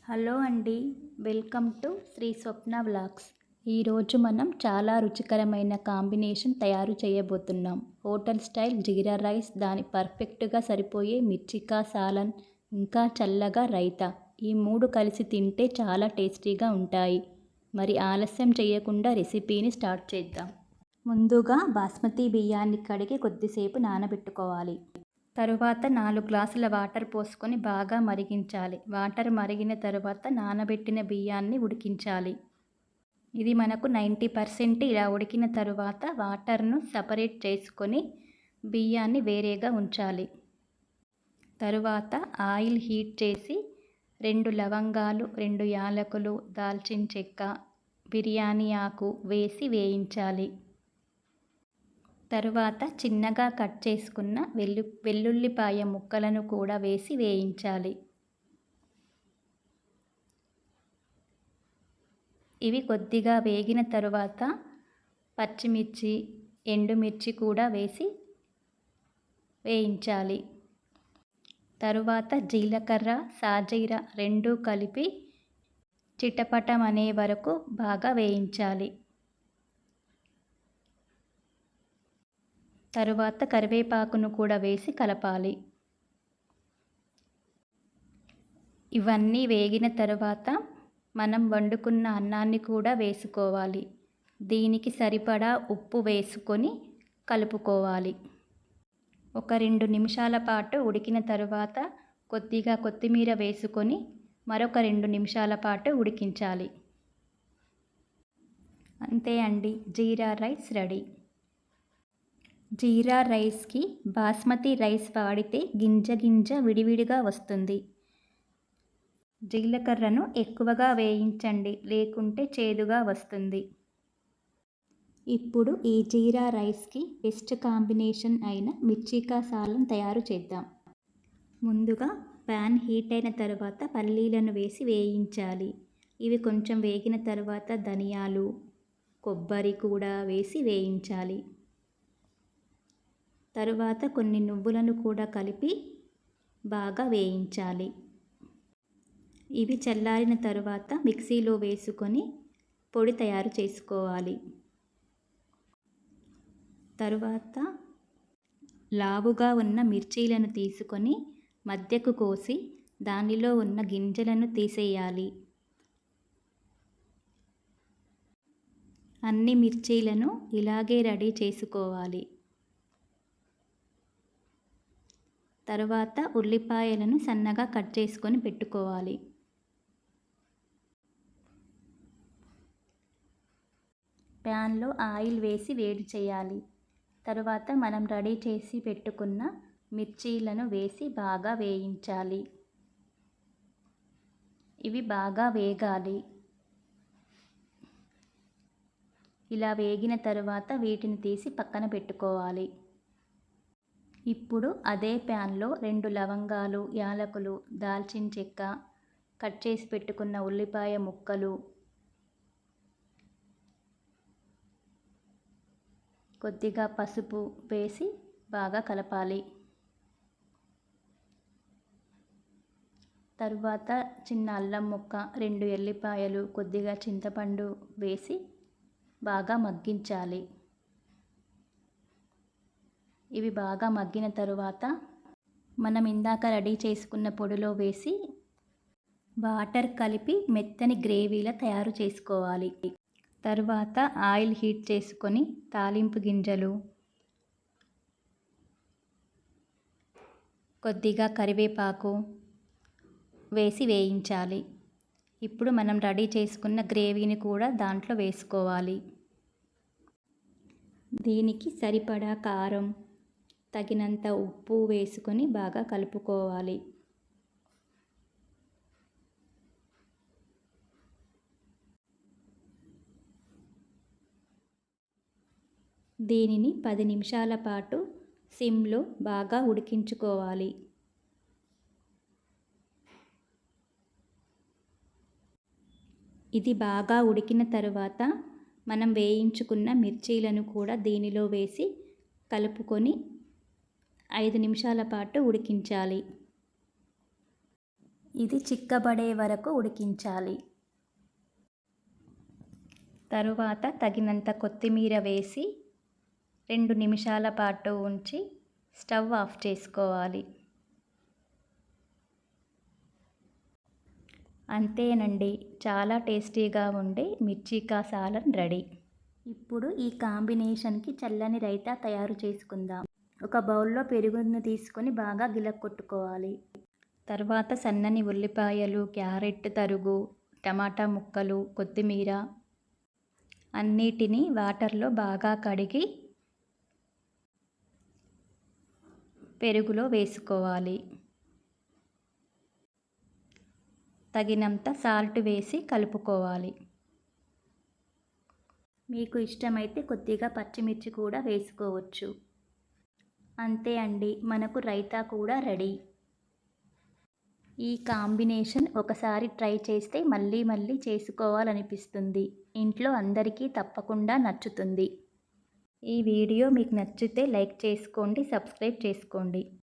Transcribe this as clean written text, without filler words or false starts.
Hello అండి. Welcome to Shri Swapna vlogs. ఈరోజు మనం చాలా రుచికరమైన కాంబినేషన్ తయారు చేయబోతున్నాం. హోటల్ స్టైల్ జీరా రైస్, దాని పర్ఫెక్ట్గా సరిపోయే మిర్చికా సాలన్, ఇంకా చల్లగా రైతా. ఈ మూడు కలిసి తింటే చాలా టేస్టీగా ఉంటాయి. మరి ఆలస్యం చేయకుండా రెసిపీని స్టార్ట్ చేద్దాం. ముందుగా బాస్మతి బియ్యాన్ని కడిగి కొద్దిసేపు నానబెట్టుకోవాలి. తరువాత 4 గ్లాసుల వాటర్ పోసుకొని బాగా మరిగించాలి. వాటర్ మరిగిన తరువాత నానబెట్టిన బియ్యాన్ని ఉడికించాలి. ఇది మనకు 90% ఇలా ఉడికిన తరువాత వాటర్ను సపరేట్ చేసుకొని బియ్యాన్ని వేరేగా ఉంచాలి. తరువాత ఆయిల్ హీట్ చేసి 2 లవంగాలు, 2 యాలకులు, దాల్చిన చెక్క, బిర్యానీ ఆకు వేసి వేయించాలి. తరువాత చిన్నగా కట్ చేసుకున్న వెల్లుల్లిపాయ ముక్కలను కూడా వేసి వేయించాలి. ఇవి కొద్దిగా వేగిన తరువాత పచ్చిమిర్చి, ఎండుమిర్చి కూడా వేసి వేయించాలి. తరువాత జీలకర్ర, సాజీరా రెండూ కలిపి చిటపటమనే వరకు బాగా వేయించాలి. తరువాత కరివేపాకును కూడా వేసి కలపాలి. ఇవన్నీ వేగిన తరువాత మనం వండుకున్న అన్నాన్ని కూడా వేసుకోవాలి. దీనికి సరిపడా ఉప్పు వేసుకొని కలుపుకోవాలి. ఒక 2 నిమిషాల పాటు ఉడికిన తరువాత కొద్దిగా కొత్తిమీర వేసుకొని మరొక 2 నిమిషాల పాటు ఉడికించాలి. అంతే అండి, జీరా రైస్ రెడీ. జీరా రైస్కి బాస్మతి రైస్ వాడితే గింజ విడివిడిగా వస్తుంది. జీలకర్రను ఎక్కువగా వేయించండి, లేకుంటే చేదుగా వస్తుంది. ఇప్పుడు ఈ జీరా రైస్కి బెస్ట్ కాంబినేషన్ అయిన మిర్చికా సాలన్ తయారు చేద్దాం. ముందుగా ప్యాన్ హీట్ అయిన తరువాత పల్లీలను వేసి వేయించాలి. ఇవి కొంచెం వేగిన తరువాత ధనియాలు, కొబ్బరి కూడా వేసి వేయించాలి. తరువాత కొన్ని నువ్వులను కూడా కలిపి బాగా వేయించాలి. ఇవి చల్లారిన తరువాత మిక్సీలో వేసుకొని పొడి తయారు చేసుకోవాలి. తరువాత లావుగా ఉన్న మిర్చీలను తీసుకొని మధ్యకు కోసి దానిలో ఉన్న గింజలను తీసేయాలి. అన్ని మిర్చీలను ఇలాగే రెడీ చేసుకోవాలి. తరువాత ఉల్లిపాయలను సన్నగా కట్ చేసుకొని పెట్టుకోవాలి. ప్యాన్లో ఆయిల్ వేసి వేడి చేయాలి. తరువాత మనం రెడీ చేసి పెట్టుకున్న మిర్చీలను వేసి బాగా వేయించాలి. ఇవి బాగా వేగాలి. ఇలా వేగిన తరువాత వీటిని తీసి పక్కన పెట్టుకోవాలి. ఇప్పుడు అదే ప్యాన్లో 2 లవంగాలు, యాలకులు, దాల్చిన చెక్క, కట్ చేసి పెట్టుకున్న ఉల్లిపాయ ముక్కలు, కొద్దిగా పసుపు వేసి బాగా కలపాలి. తరువాత చిన్న అల్లం ముక్క, 2 ఎల్లిపాయలు, కొద్దిగా చింతపండు వేసి బాగా మగ్గించాలి. ఇవి బాగా మగ్గిన తరువాత మనం ఇందాక రెడీ చేసుకున్న పొడిలో వేసి వాటర్ కలిపి మెత్తని గ్రేవీలా తయారు చేసుకోవాలి. తరువాత ఆయిల్ హీట్ చేసుకొని తాలింపు గింజలు, కొద్దిగా కరివేపాకు వేసి వేయించాలి. ఇప్పుడు మనం రెడీ చేసుకున్న గ్రేవీని కూడా దాంట్లో వేసుకోవాలి. దీనికి సరిపడా కారం, తగినంత ఉప్పు వేసుకొని బాగా కలుపుకోవాలి. దీనిని 10 నిమిషాల పాటు సిమ్లో బాగా ఉడికించుకోవాలి. ఇది బాగా ఉడికిన తరువాత మనం వేయించుకున్న మిర్చీలను కూడా దీనిలో వేసి కలుపుకొని 5 నిమిషాల పాటు ఉడికించాలి. ఇది చిక్కబడే వరకు ఉడికించాలి. తరువాత తగినంత కొత్తిమీర వేసి 2 నిమిషాల పాటు ఉంచి స్టవ్ ఆఫ్ చేసుకోవాలి. అంతేనండి, చాలా టేస్టీగా ఉండే మిర్చికా సాలన్ రెడీ. ఇప్పుడు ఈ కాంబినేషన్కి చల్లని రైతా తయారు చేసుకుందాం. ఒక బౌల్లో పెరుగును తీసుకొని బాగా గిలక్కొట్టుకోవాలి. తర్వాత సన్నని ఉల్లిపాయలు, క్యారెట్ తరుగు, టమాటా ముక్కలు, కొత్తిమీర అన్నిటినీ వాటర్లో బాగా కడిగి పెరుగులో వేసుకోవాలి. తగినంత సాల్ట్ వేసి కలుపుకోవాలి. మీకు ఇష్టమైతే కొద్దిగా పచ్చిమిర్చి కూడా వేసుకోవచ్చు. అంతే అండి, మనకు రైతా కూడా రెడీ. ఈ కాంబినేషన్ ఒకసారి ట్రై చేస్తే మళ్ళీ మళ్ళీ చేసుకోవాలనిపిస్తుంది. ఇంట్లో అందరికీ తప్పకుండా నచ్చుతుంది. ఈ వీడియో మీకు నచ్చితే లైక్ చేసుకోండి, సబ్స్క్రైబ్ చేసుకోండి.